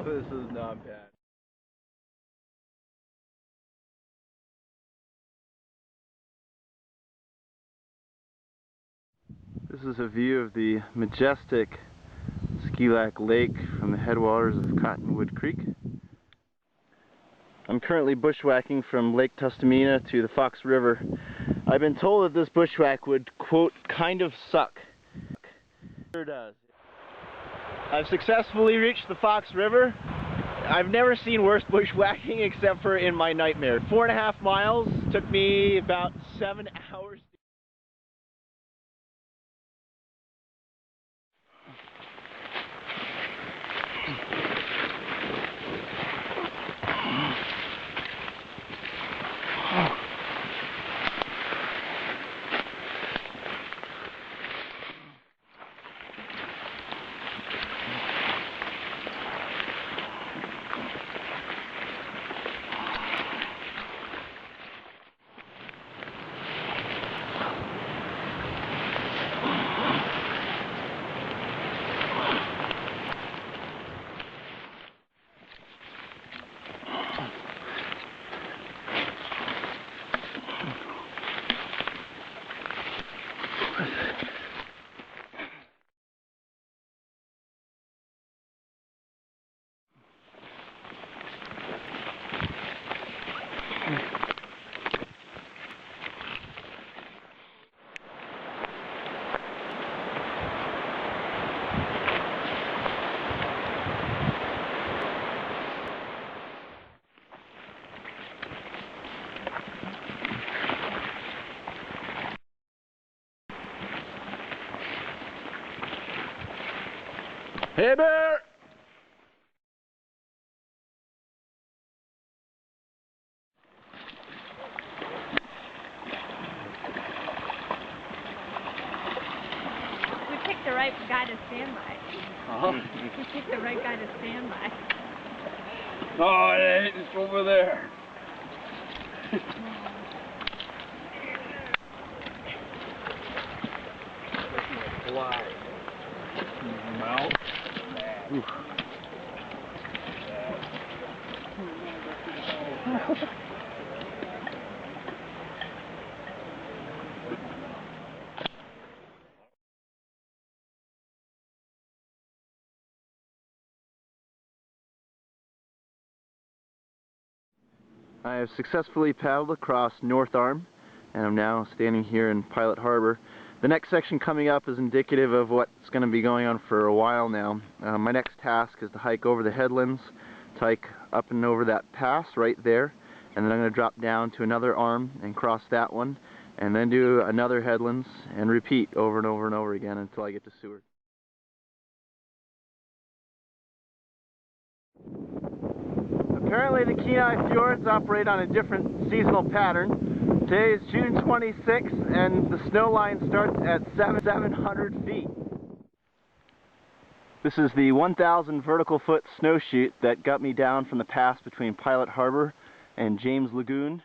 this is not bad. This is a view of the majestic Scree Lake from the headwaters of Cottonwood Creek. I'm currently bushwhacking from Lake Tustumena to the Fox River. I've been told that this bushwhack would, quote, kind of suck. Sure does. I've successfully reached the Fox River. I've never seen worse bushwhacking except for in my nightmare. 4.5 miles, took me about 7 hours. Hey bear! We picked the right guy to stand by. We picked the right guy to stand by. Oh, it's over there. Fly. Mouth. Oof. I have successfully paddled across North Arm, and I'm now standing here in Pilot Harbor. The next section coming up is indicative of what's going to be going on for a while now. My next task is to hike over the headlands, to hike up and over that pass right there, and then I'm going to drop down to another arm and cross that one, and then do another headlands and repeat over and over and over again until I get to Seward. Apparently the Kenai Fjords operate on a different seasonal pattern. Today is June 26th and the snow line starts at 700 feet. This is the 1,000 vertical foot snow chute that got me down from the pass between Pilot Harbor and James Lagoon.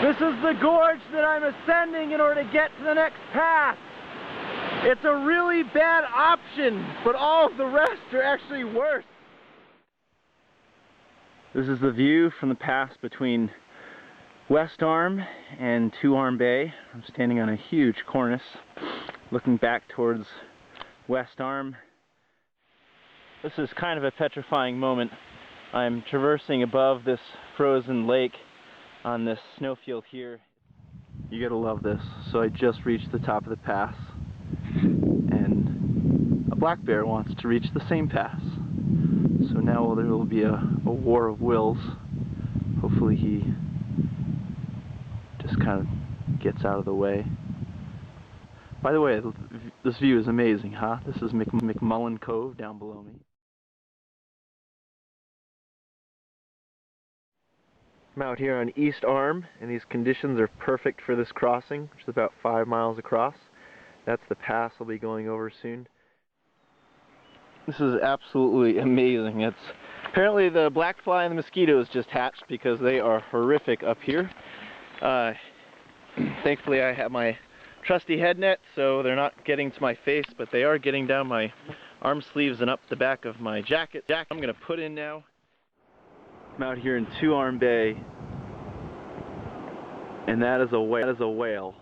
This is the gorge that I'm ascending in order to get to the next pass. It's a really bad option, but all of the rest are actually worse. This is the view from the pass between West Arm and Two Arm Bay. I'm standing on a huge cornice looking back towards West Arm. This is kind of a petrifying moment. I'm traversing above this frozen lake on this snowfield here. You gotta love this. So I just reached the top of the pass and a black bear wants to reach the same pass. So now there will be a war of wills. Hopefully he just kind of gets out of the way. By the way, this view is amazing, huh? This is McMullen Cove down below me. I'm out here on East Arm, and these conditions are perfect for this crossing, which is about 5 miles across. That's the pass I'll be going over soon. This is absolutely amazing. Apparently the black fly and the mosquitoes just hatched because they are horrific up here. Thankfully I have my trusty head net, so they're not getting to my face, but they are getting down my arm sleeves and up the back of my jacket. I'm going to put in now. I'm out here in Two Arm Bay, and that is a whale.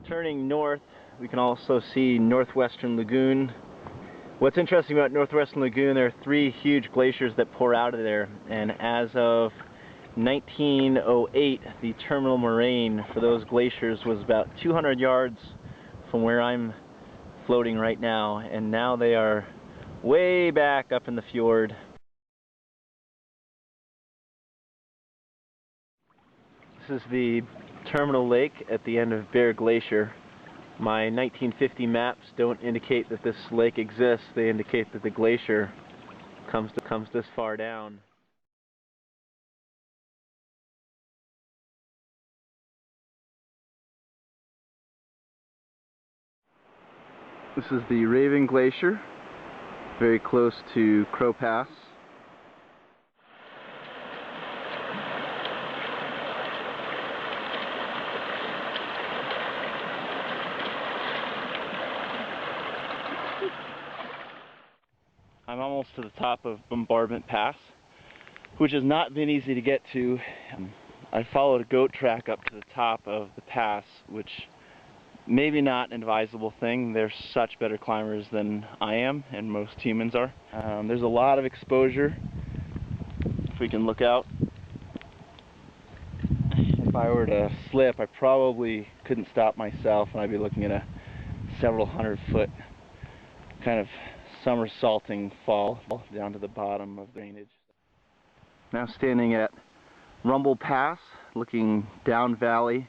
Turning north, we can also see Northwestern Lagoon. What's interesting about Northwestern Lagoon, there are 3 huge glaciers that pour out of there, and as of 1908, the terminal moraine for those glaciers was about 200 yards from where I'm floating right now, and now they are way back up in the fjord. This is the terminal lake at the end of Bear Glacier. My 1950 maps don't indicate that this lake exists, they indicate that the glacier comes this far down. This is the Raven Glacier, very close to Crow Pass. I'm almost to the top of Bombardment Pass, which has not been easy to get to. I followed a goat track up to the top of the pass, which maybe not an advisable thing. They're such better climbers than I am, and most humans are. There's a lot of exposure. If we can look out. If I were to slip, I probably couldn't stop myself, and I'd be looking at a several 100-foot kind of somersaulting fall down to the bottom of the drainage. Now standing at Rumble Pass, looking down valley.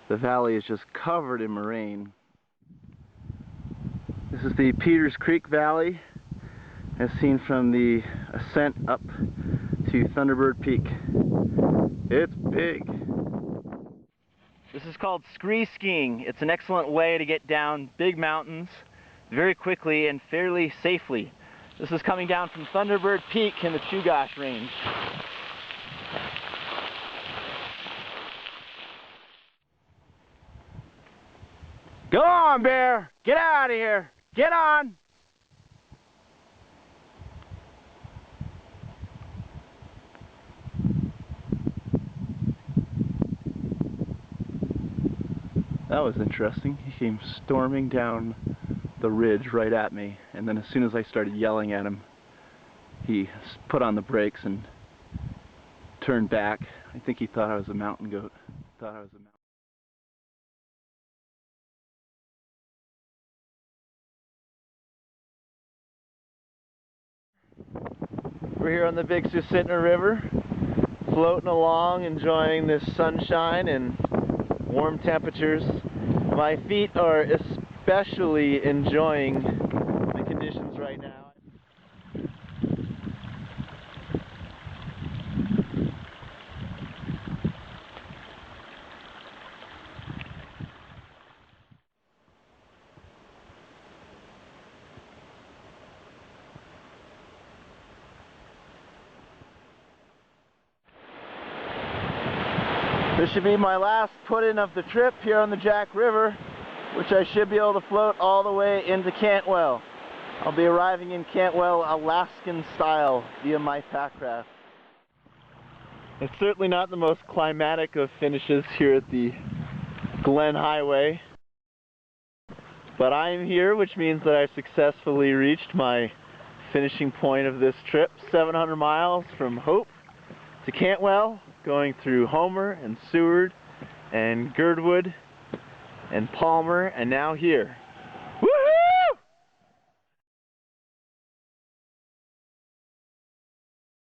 The valley is just covered in moraine. This is the Peters Creek Valley, as seen from the ascent up to Thunderbird Peak. It's big. This is called Scree skiing. It's an excellent way to get down big mountains very quickly and fairly safely. This is coming down from Thunderbird Peak in the Chugach Range. Go on, Bear! Get out of here! Get on! That was interesting. He came storming down the ridge right at me, and then as soon as I started yelling at him, he put on the brakes and turned back. I think he thought I was a mountain goat. We're here on the Big Susitna River, floating along, enjoying this sunshine and warm temperatures. My feet are especially enjoying the conditions right now. This should be my last put-in of the trip here on the Jack River, which I should be able to float all the way into Cantwell. I'll be arriving in Cantwell Alaskan style via my packraft. It's certainly not the most climatic of finishes here at the Glen Highway, but I'm here, which means that I successfully reached my finishing point of this trip, 700 miles from Hope to Cantwell, going through Homer and Seward and Girdwood and Palmer, and now here.